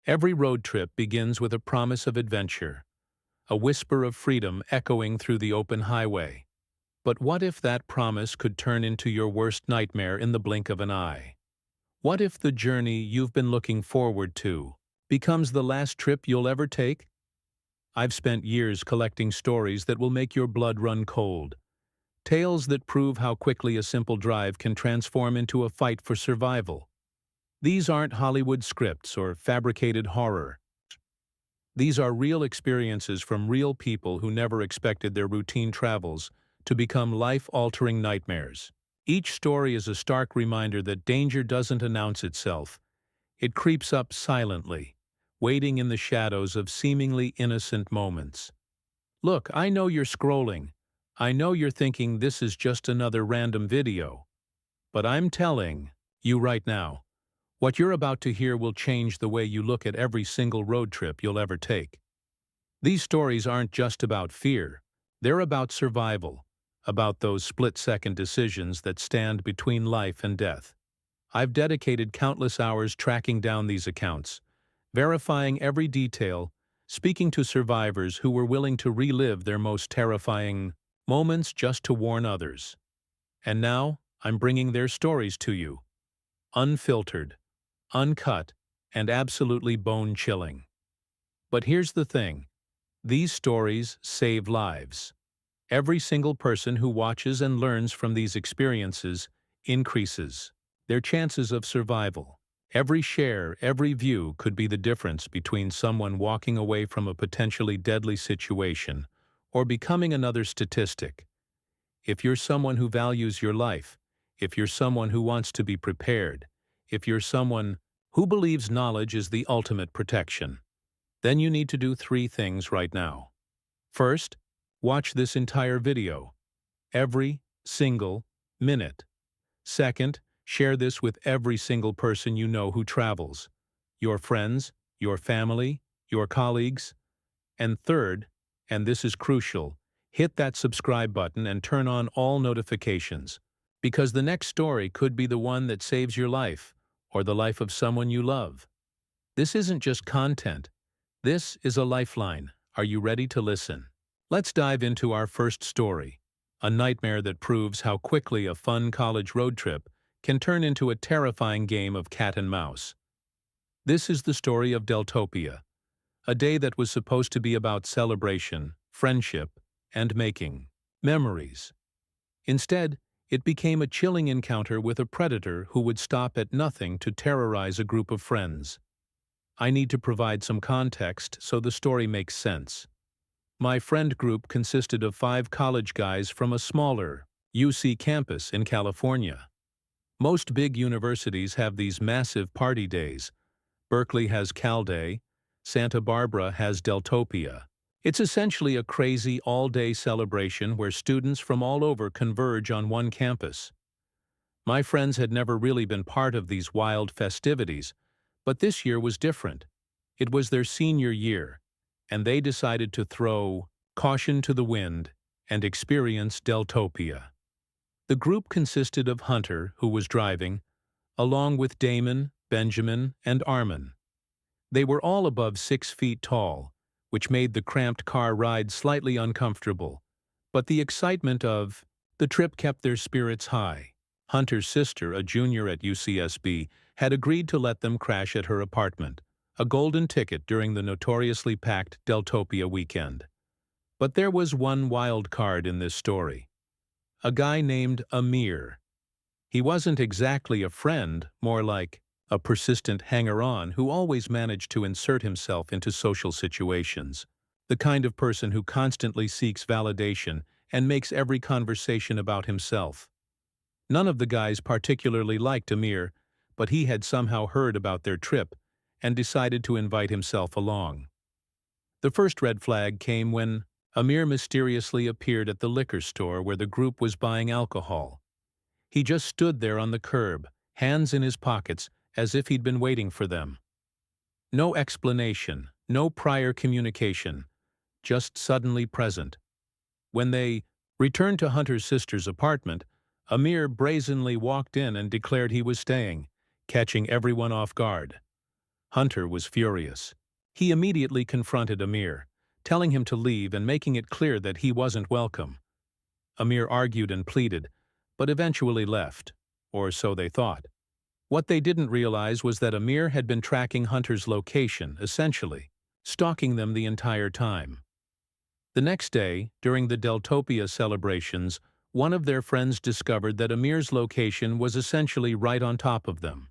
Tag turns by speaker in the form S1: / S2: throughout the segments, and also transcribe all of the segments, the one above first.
S1: Every road trip begins with a promise of adventure, a whisper of freedom echoing through the open highway. But what if that promise could turn into your worst nightmare in the blink of an eye? What if the journey you've been looking forward to becomes the last trip you'll ever take? I've spent years collecting stories that will make your blood run cold. Tales that prove how quickly a simple drive can transform into a fight for survival. These aren't Hollywood scripts or fabricated horror. These are real experiences from real people who never expected their routine travels to become life-altering nightmares. Each story is a stark reminder that danger doesn't announce itself. It creeps up silently, waiting in the shadows of seemingly innocent moments. Look, I know you're scrolling. I know you're thinking this is just another random video. But I'm telling you right now, what you're about to hear will change the way you look at every single road trip you'll ever take. These stories aren't just about fear. They're about survival, about those split-second decisions that stand between life and death. I've dedicated countless hours tracking down these accounts, verifying every detail, speaking to survivors who were willing to relive their most terrifying moments just to warn others. And now, I'm bringing their stories to you. Unfiltered, uncut, and absolutely bone-chilling. But here's the thing. These stories save lives. Every single person who watches and learns from these experiences increases their chances of survival. Every share, every view could be the difference between someone walking away from a potentially deadly situation or becoming another statistic. If you're someone who values your life, if you're someone who wants to be prepared, if you're someone who believes knowledge is the ultimate protection, then you need to do 3 things right now. First, watch this entire video, every single minute. Second, share this with every single person you know who travels, your friends, your family, your colleagues. And third, and this is crucial, hit that subscribe button and turn on all notifications, because the next story could be the one that saves your life or the life of someone you love. This isn't just content. This is a lifeline. Are you ready to listen? Let's dive into our first story, a nightmare that proves how quickly a fun college road trip can turn into a terrifying game of cat and mouse. This is the story of Deltopia, a day that was supposed to be about celebration, friendship, and making memories. Instead, it became a chilling encounter with a predator who would stop at nothing to terrorize a group of friends. I need to provide some context so the story makes sense. My friend group consisted of 5 college guys from a smaller UC campus in California. Most big universities have these massive party days. Berkeley has Cal Day, Santa Barbara has Deltopia. It's essentially a crazy all-day celebration where students from all over converge on one campus. My friends had never really been part of these wild festivities, but this year was different. It was their senior year, and they decided to throw caution to the wind and experience Deltopia. The group consisted of Hunter, who was driving, along with Damon, Benjamin, and Armin. They were all above 6 feet tall, which made the cramped car ride slightly uncomfortable, but the excitement of the trip kept their spirits high. Hunter's sister, a junior at UCSB, had agreed to let them crash at her apartment, a golden ticket during the notoriously packed Deltopia weekend. But there was one wild card in this story. A guy named Amir. He wasn't exactly a friend, more like a persistent hanger-on who always managed to insert himself into social situations, the kind of person who constantly seeks validation and makes every conversation about himself. None of the guys particularly liked Amir, but he had somehow heard about their trip and decided to invite himself along. The first red flag came when Amir mysteriously appeared at the liquor store where the group was buying alcohol. He just stood there on the curb, hands in his pockets, as if he'd been waiting for them. No explanation, no prior communication, just suddenly present. When they returned to Hunter's sister's apartment, Amir brazenly walked in and declared he was staying, catching everyone off guard. Hunter was furious. He immediately confronted Amir, telling him to leave and making it clear that he wasn't welcome. Amir argued and pleaded, but eventually left, or so they thought. What they didn't realize was that Amir had been tracking Hunter's location, essentially, stalking them the entire time. The next day, during the Deltopia celebrations, one of their friends discovered that Amir's location was essentially right on top of them.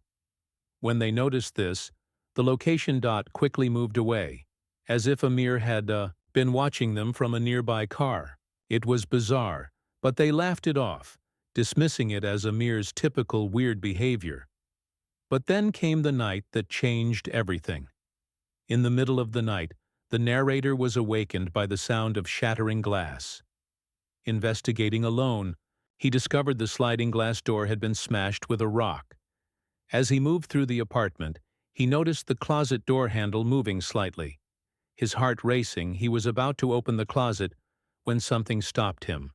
S1: When they noticed this, the location dot quickly moved away, as if Amir had been watching them from a nearby car. It was bizarre, but they laughed it off, dismissing it as Amir's typical weird behavior. But then came the night that changed everything. In the middle of the night, the narrator was awakened by the sound of shattering glass. Investigating alone, he discovered the sliding glass door had been smashed with a rock. As he moved through the apartment, he noticed the closet door handle moving slightly. His heart racing, he was about to open the closet when something stopped him.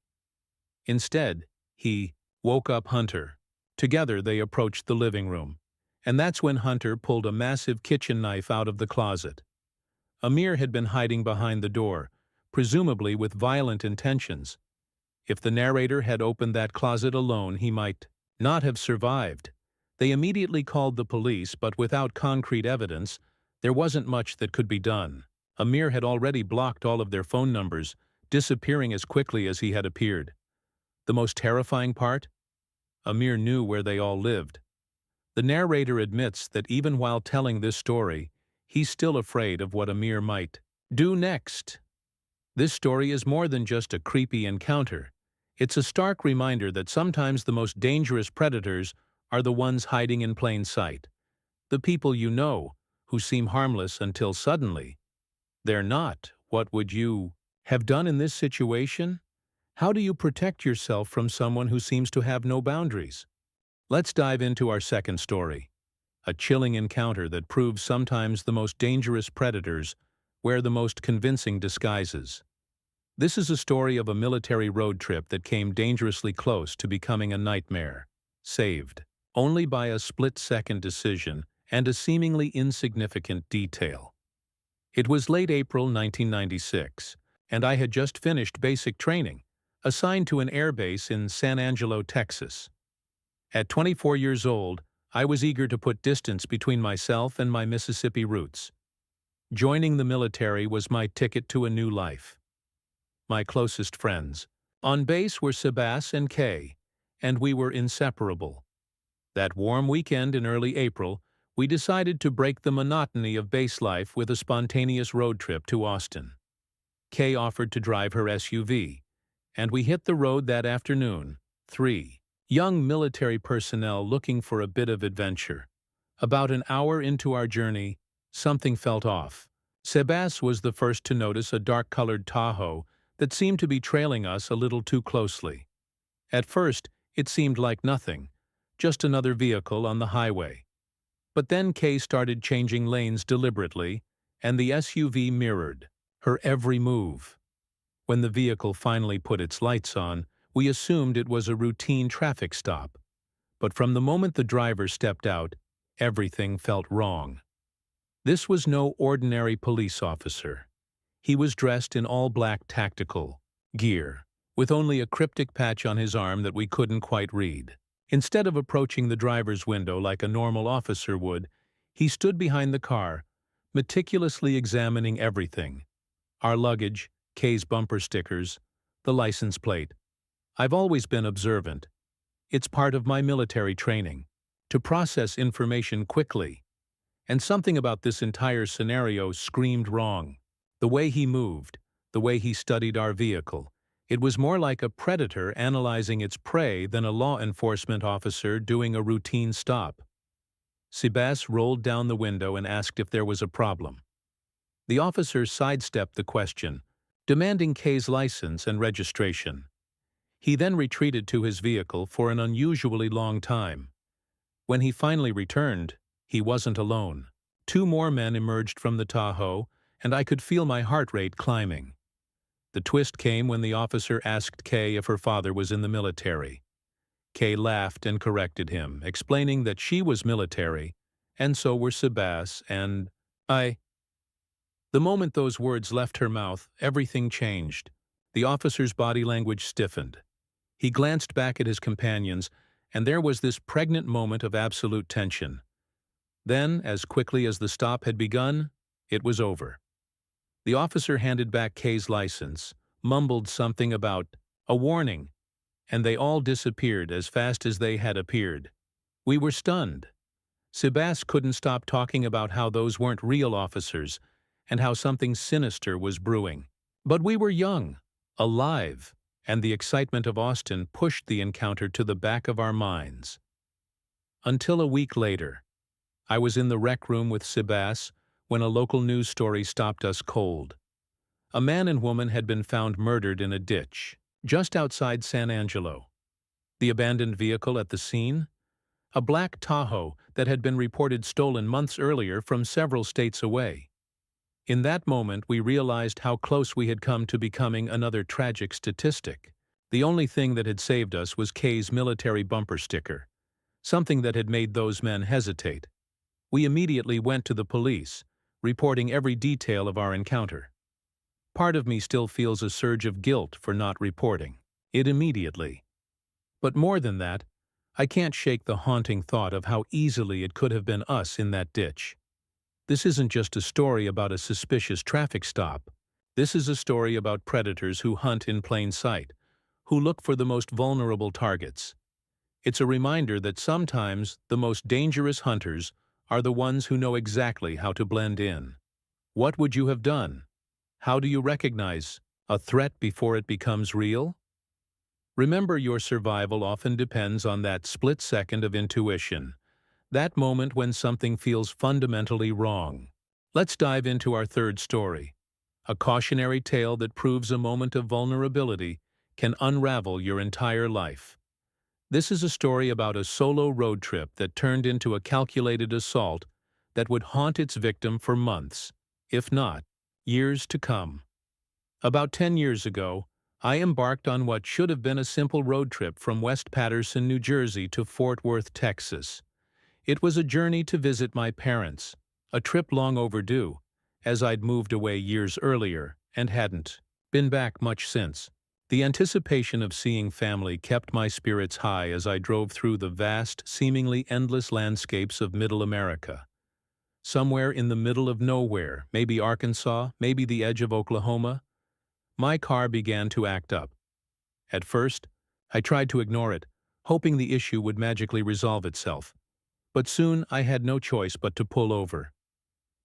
S1: Instead, he woke up Hunter. Together they approached the living room, and that's when Hunter pulled a massive kitchen knife out of the closet. Amir had been hiding behind the door, presumably with violent intentions. If the narrator had opened that closet alone, he might not have survived. They immediately called the police, but without concrete evidence, there wasn't much that could be done. Amir had already blocked all of their phone numbers, disappearing as quickly as he had appeared. The most terrifying part? Amir knew where they all lived. The narrator admits that even while telling this story, he's still afraid of what Amir might do next. This story is more than just a creepy encounter. It's a stark reminder that sometimes the most dangerous predators are the ones hiding in plain sight. The people you know, who seem harmless until suddenly they're not. What would you have done in this situation? How do you protect yourself from someone who seems to have no boundaries? Let's dive into our second story. A chilling encounter that proves sometimes the most dangerous predators wear the most convincing disguises. This is a story of a military road trip that came dangerously close to becoming a nightmare, saved only by a split-second decision and a seemingly insignificant detail. It was late April 1996, and I had just finished basic training, assigned to an airbase in San Angelo, Texas. At 24 years old, I was eager to put distance between myself and my Mississippi roots. Joining the military was my ticket to a new life. My closest friends on base were Sebas and Kay, and we were inseparable. That warm weekend in early April, we decided to break the monotony of base life with a spontaneous road trip to Austin. Kay offered to drive her SUV, and we hit the road that afternoon, 3 young military personnel looking for a bit of adventure. About an hour into our journey, something felt off. Sebas was the first to notice a dark-colored Tahoe that seemed to be trailing us a little too closely. At first, it seemed like nothing, just another vehicle on the highway. But then Kay started changing lanes deliberately, and the SUV mirrored her every move. When the vehicle finally put its lights on, we assumed it was a routine traffic stop. But from the moment the driver stepped out, everything felt wrong. This was no ordinary police officer. He was dressed in all-black tactical gear, with only a cryptic patch on his arm that we couldn't quite read. Instead of approaching the driver's window like a normal officer would, he stood behind the car, meticulously examining everything: our luggage, Kay's bumper stickers, the license plate. I've always been observant. It's part of my military training, to process information quickly. And something about this entire scenario screamed wrong. The way he moved, the way he studied our vehicle. It was more like a predator analyzing its prey than a law enforcement officer doing a routine stop. Sebas rolled down the window and asked if there was a problem. The officer sidestepped the question, demanding Kay's license and registration. He then retreated to his vehicle for an unusually long time. When he finally returned, he wasn't alone. 2 more men emerged from the Tahoe, and I could feel my heart rate climbing. The twist came when the officer asked Kay if her father was in the military. Kay laughed and corrected him, explaining that she was military And so were Sebas and I. The moment those words left her mouth, everything changed. The officer's body language stiffened. He glanced back at his companions, and there was this pregnant moment of absolute tension. Then, as quickly as the stop had begun, it was over. The officer handed back Kay's license, mumbled something about a warning, and they all disappeared as fast as they had appeared. We were stunned. Sebas couldn't stop talking about how those weren't real officers and how something sinister was brewing. But we were young, alive, and the excitement of Austin pushed the encounter to the back of our minds. Until a week later, I was in the rec room with Sebas when a local news story stopped us cold. A man and woman had been found murdered in a ditch, just outside San Angelo. The abandoned vehicle at the scene? A black Tahoe that had been reported stolen months earlier from several states away. In that moment, we realized how close we had come to becoming another tragic statistic. The only thing that had saved us was Kay's military bumper sticker, something that had made those men hesitate. We immediately went to the police, reporting every detail of our encounter. Part of me still feels a surge of guilt for not reporting it immediately. But more than that, I can't shake the haunting thought of how easily it could have been us in that ditch. This isn't just a story about a suspicious traffic stop. This is a story about predators who hunt in plain sight, who look for the most vulnerable targets. It's a reminder that sometimes the most dangerous hunters are the ones who know exactly how to blend in. What would you have done? How do you recognize a threat before it becomes real? Remember, your survival often depends on that split second of intuition, that moment when something feels fundamentally wrong. Let's dive into our third story, a cautionary tale that proves a moment of vulnerability can unravel your entire life. This is a story about a solo road trip that turned into a calculated assault that would haunt its victim for months, if not years to come. About 10 years ago, I embarked on what should have been a simple road trip from West Paterson, New Jersey to Fort Worth, Texas. It was a journey to visit my parents, a trip long overdue, as I'd moved away years earlier and hadn't been back much since. The anticipation of seeing family kept my spirits high as I drove through the vast, seemingly endless landscapes of Middle America. Somewhere in the middle of nowhere, maybe Arkansas, maybe the edge of Oklahoma, my car began to act up. At first, I tried to ignore it, hoping the issue would magically resolve itself. But soon I had no choice but to pull over.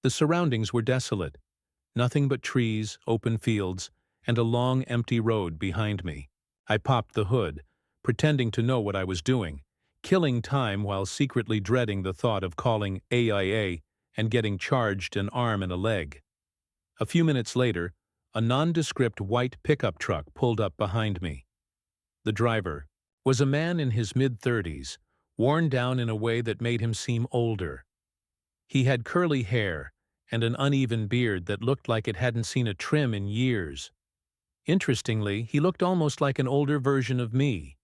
S1: The surroundings were desolate. Nothing but trees, open fields, and a long, empty road behind me. I popped the hood, pretending to know what I was doing, killing time while secretly dreading the thought of calling AIA and getting charged an arm and a leg. A few minutes later, a nondescript white pickup truck pulled up behind me. The driver was a man in his mid-30s, worn down in a way that made him seem older. He had curly hair and an uneven beard that looked like it hadn't seen a trim in years. Interestingly, he looked almost like an older version of me.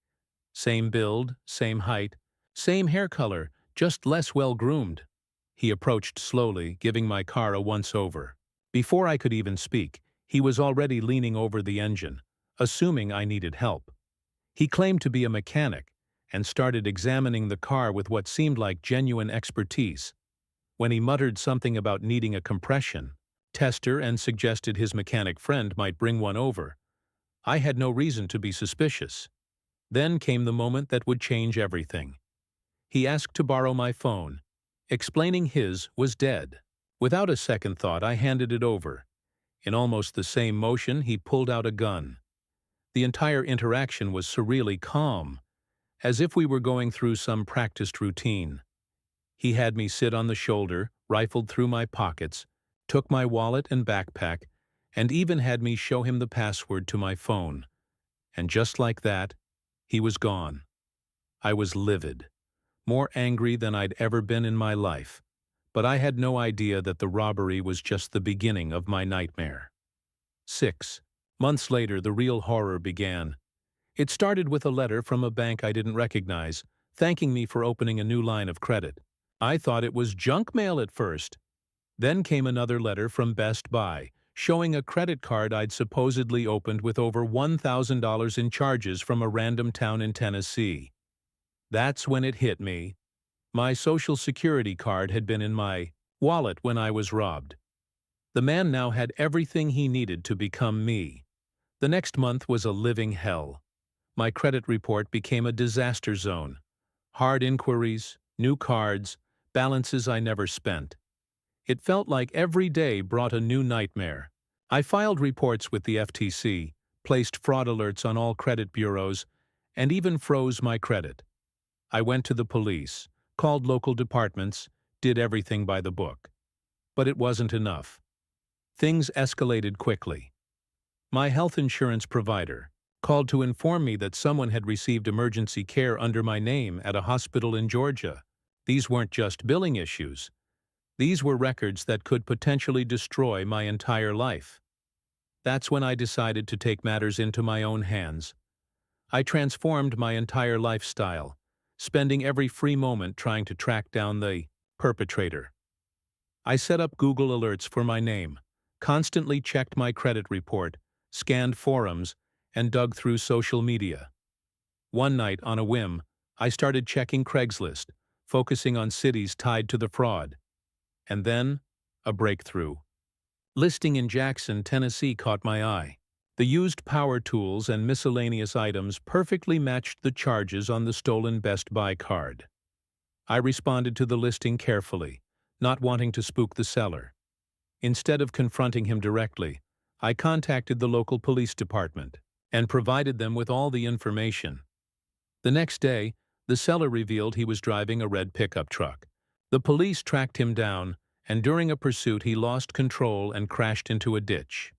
S1: Same build, same height, same hair color, just less well-groomed. He approached slowly, giving my car a once-over. Before I could even speak, he was already leaning over the engine, assuming I needed help. He claimed to be a mechanic and started examining the car with what seemed like genuine expertise. When he muttered something about needing a compression tester and suggested his mechanic friend might bring one over, I had no reason to be suspicious. Then came the moment that would change everything. He asked to borrow my phone, explaining his was dead. Without a second thought, I handed it over. In almost the same motion, he pulled out a gun. The entire interaction was surreally calm, as if we were going through some practiced routine. He had me sit on the shoulder, rifled through my pockets, took my wallet and backpack, and even had me show him the password to my phone. And just like that, he was gone. I was livid, more angry than I'd ever been in my life, but I had no idea that the robbery was just the beginning of my nightmare. 6 months later, the real horror began. It started with a letter from a bank I didn't recognize, thanking me for opening a new line of credit. I thought it was junk mail at first. Then came another letter from Best Buy, showing a credit card I'd supposedly opened with over $1,000 in charges from a random town in Tennessee. That's when it hit me. My Social Security card had been in my wallet when I was robbed. The man now had everything he needed to become me. The next month was a living hell. My credit report became a disaster zone. Hard inquiries, new cards, balances I never spent. It felt like every day brought a new nightmare. I filed reports with the FTC, placed fraud alerts on all credit bureaus, and even froze my credit. I went to the police, called local departments, did everything by the book. But it wasn't enough. Things escalated quickly. My health insurance provider called to inform me that someone had received emergency care under my name at a hospital in Georgia. These weren't just billing issues. These were records that could potentially destroy my entire life. That's when I decided to take matters into my own hands. I transformed my entire lifestyle, spending every free moment trying to track down the perpetrator. I set up Google alerts for my name, constantly checked my credit report, scanned forums, and dug through social media. One night, on a whim, I started checking Craigslist, focusing on cities tied to the fraud. And then, a breakthrough. Listing in Jackson, Tennessee caught my eye. The used power tools and miscellaneous items perfectly matched the charges on the stolen Best Buy card. I responded to the listing carefully, not wanting to spook the seller. Instead of confronting him directly, I contacted the local police department and provided them with all the information. The next day, the seller revealed he was driving a red pickup truck. The police tracked him down, and during a pursuit he lost control and crashed into a ditch.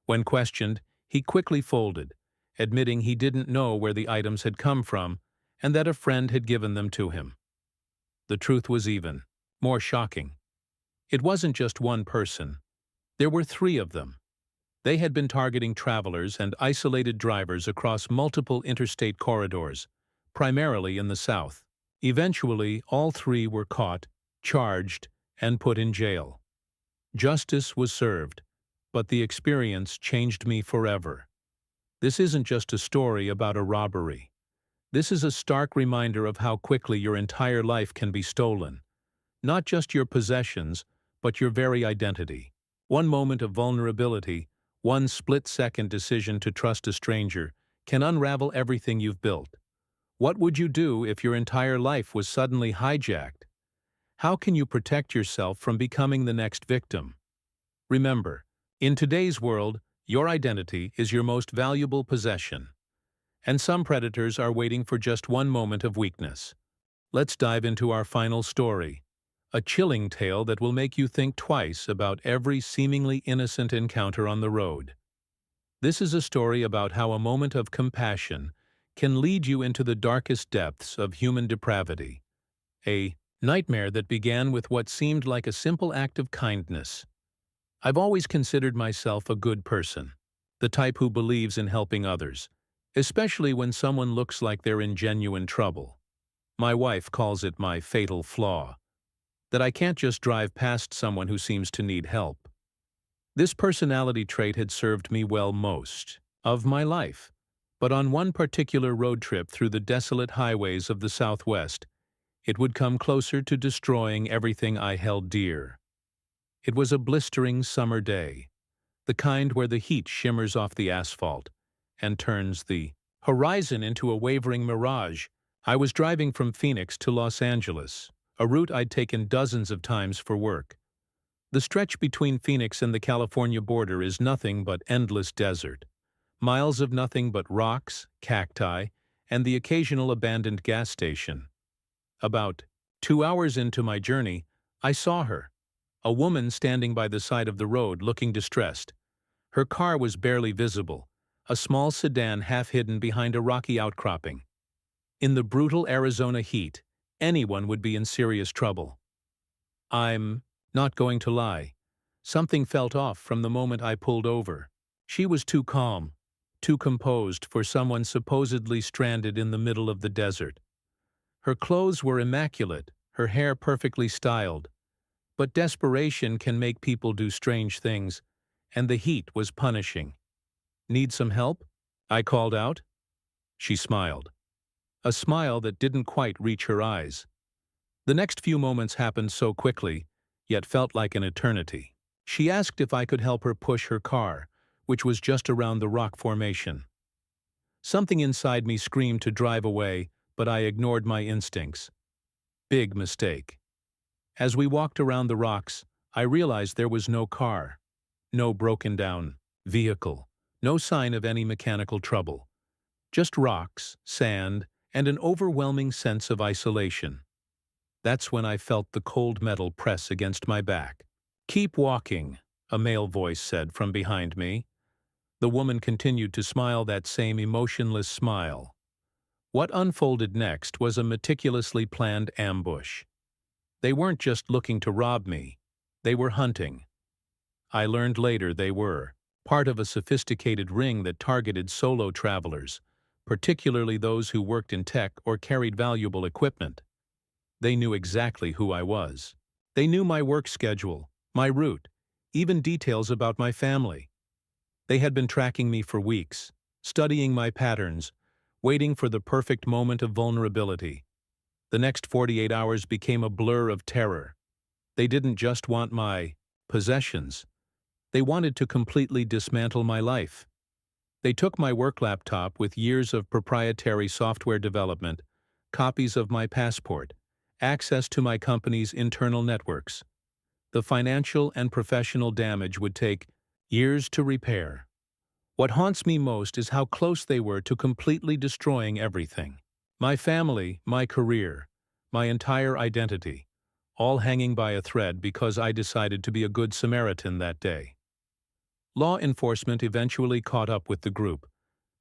S1: When questioned, he quickly folded, admitting he didn't know where the items had come from and that a friend had given them to him. The truth was even more shocking. It wasn't just one person. There were 3 of them. They had been targeting travelers and isolated drivers across multiple interstate corridors, primarily in the South. Eventually, all 3 were caught, charged, and put in jail. Justice was served, but the experience changed me forever. This isn't just a story about a robbery. This is a stark reminder of how quickly your entire life can be stolen. Not just your possessions, but your very identity. One moment of vulnerability, one split-second decision to trust a stranger, can unravel everything you've built. What would you do if your entire life was suddenly hijacked? How can you protect yourself from becoming the next victim? Remember, in today's world, your identity is your most valuable possession. And some predators are waiting for just one moment of weakness. Let's dive into our final story. A chilling tale that will make you think twice about every seemingly innocent encounter on the road. This is a story about how a moment of compassion can lead you into the darkest depths of human depravity. A nightmare that began with what seemed like a simple act of kindness. I've always considered myself a good person, the type who believes in helping others, especially when someone looks like they're in genuine trouble. My wife calls it my fatal flaw, that I can't just drive past someone who seems to need help. This personality trait had served me well most of my life, but on one particular road trip through the desolate highways of the Southwest, it would come closer to destroying everything I held dear. It was a blistering summer day, the kind where the heat shimmers off the asphalt and turns the horizon into a wavering mirage. I was driving from Phoenix to Los Angeles, a route I'd taken dozens of times for work. The stretch between Phoenix and the California border is nothing but endless desert. Miles of nothing but rocks, cacti, and the occasional abandoned gas station. About 2 hours into my journey, I saw her, a woman standing by the side of the road looking distressed. Her car was barely visible, a small sedan half hidden behind a rocky outcropping. In the brutal Arizona heat, anyone would be in serious trouble. I'm not going to lie. Something felt off from the moment I pulled over. She was too calm, too composed for someone supposedly stranded in the middle of the desert. Her clothes were immaculate, her hair perfectly styled. But desperation can make people do strange things, and the heat was punishing. "Need some help?" I called out. She smiled. A smile that didn't quite reach her eyes. The next few moments happened so quickly, yet felt like an eternity. She asked if I could help her push her car, which was just around the rock formation. Something inside me screamed to drive away, but I ignored my instincts. Big mistake. As we walked around the rocks, I realized there was no car, no broken-down vehicle, no sign of any mechanical trouble. Just rocks, sand, and an overwhelming sense of isolation. That's when I felt the cold metal press against my back. "Keep walking," a male voice said from behind me. The woman continued to smile that same emotionless smile. What unfolded next was a meticulously planned ambush. They weren't just looking to rob me, they were hunting. I learned later they were part of a sophisticated ring that targeted solo travelers, particularly those who worked in tech or carried valuable equipment. They knew exactly who I was. They knew my work schedule, my route, even details about my family. They had been tracking me for weeks, studying my patterns, waiting for the perfect moment of vulnerability. The next 48 hours became a blur of terror. They didn't just want my possessions. They wanted to completely dismantle my life. They took my work laptop with years of proprietary software development, copies of my passport, access to my company's internal networks. The financial and professional damage would take years to repair. What haunts me most is how close they were to completely destroying everything. My family, my career, my entire identity, all hanging by a thread because I decided to be a good Samaritan that day. Law enforcement eventually caught up with the group,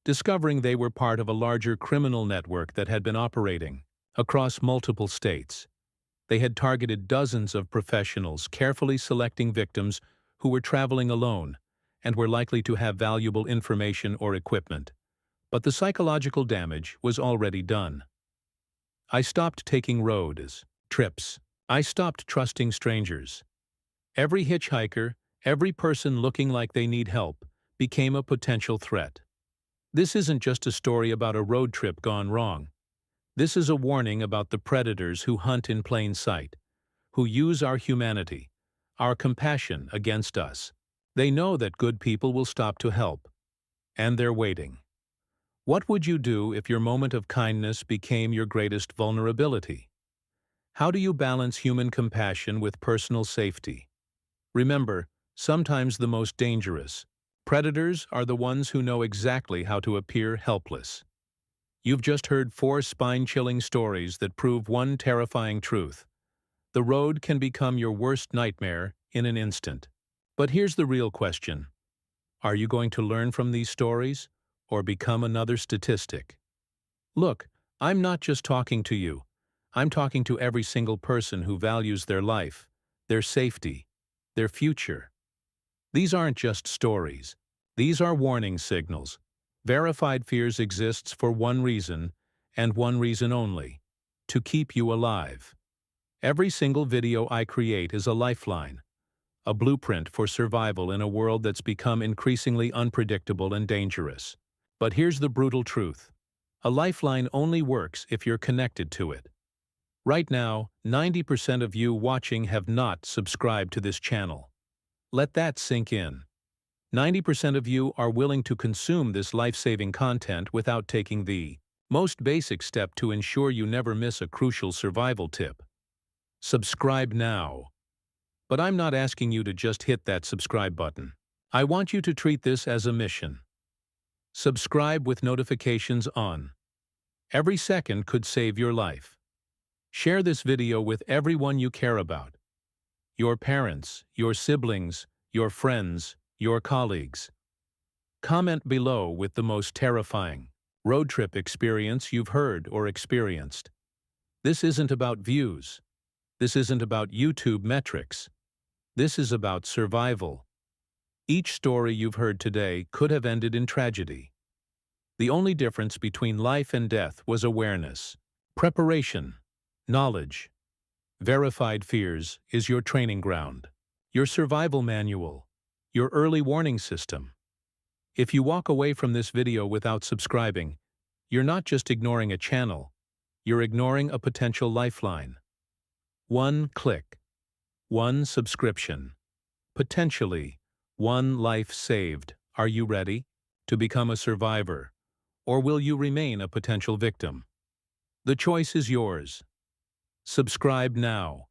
S1: discovering they were part of a larger criminal network that had been operating across multiple states. They had targeted dozens of professionals, carefully selecting victims who were traveling alone and were likely to have valuable information or equipment. But the psychological damage was already done. I stopped taking road trips. I stopped trusting strangers. Every hitchhiker, every person looking like they need help, became a potential threat. This isn't just a story about a road trip gone wrong. This is a warning about the predators who hunt in plain sight, who use our humanity, our compassion against us. They know that good people will stop to help, and they're waiting. What would you do if your moment of kindness became your greatest vulnerability? How do you balance human compassion with personal safety? Remember, sometimes the most dangerous predators are the ones who know exactly how to appear helpless. You've just heard 4 spine-chilling stories that prove one terrifying truth. The road can become your worst nightmare in an instant. But here's the real question. Are you going to learn from these stories or become another statistic? Look, I'm not just talking to you. I'm talking to every single person who values their life, their safety, their future. These aren't just stories. These are warning signals. Verified fears exists for one reason, and one reason only: to keep you alive. Every single video I create is a lifeline, a blueprint for survival in a world that's become increasingly unpredictable and dangerous. But here's the brutal truth. A lifeline only works if you're connected to it. Right now, 90% of you watching have not subscribed to this channel. Let that sink in. 90% of you are willing to consume this life-saving content without taking the most basic step to ensure you never miss a crucial survival tip. Subscribe now. But I'm not asking you to just hit that subscribe button. I want you to treat this as a mission. Subscribe with notifications on. Every second could save your life. Share this video with everyone you care about. Your parents, your siblings, your friends, your colleagues. Comment below with the most terrifying road trip experience you've heard or experienced. This isn't about views. This isn't about YouTube metrics. This is about survival. Each story you've heard today could have ended in tragedy. The only difference between life and death was awareness, preparation, knowledge. Verified Fears is your training ground, your survival manual, your early warning system. If you walk away from this video without subscribing, you're not just ignoring a channel, you're ignoring a potential lifeline. One click, one subscription, potentially one life saved. Are you ready to become a survivor, or will you remain a potential victim? The choice is yours. Subscribe now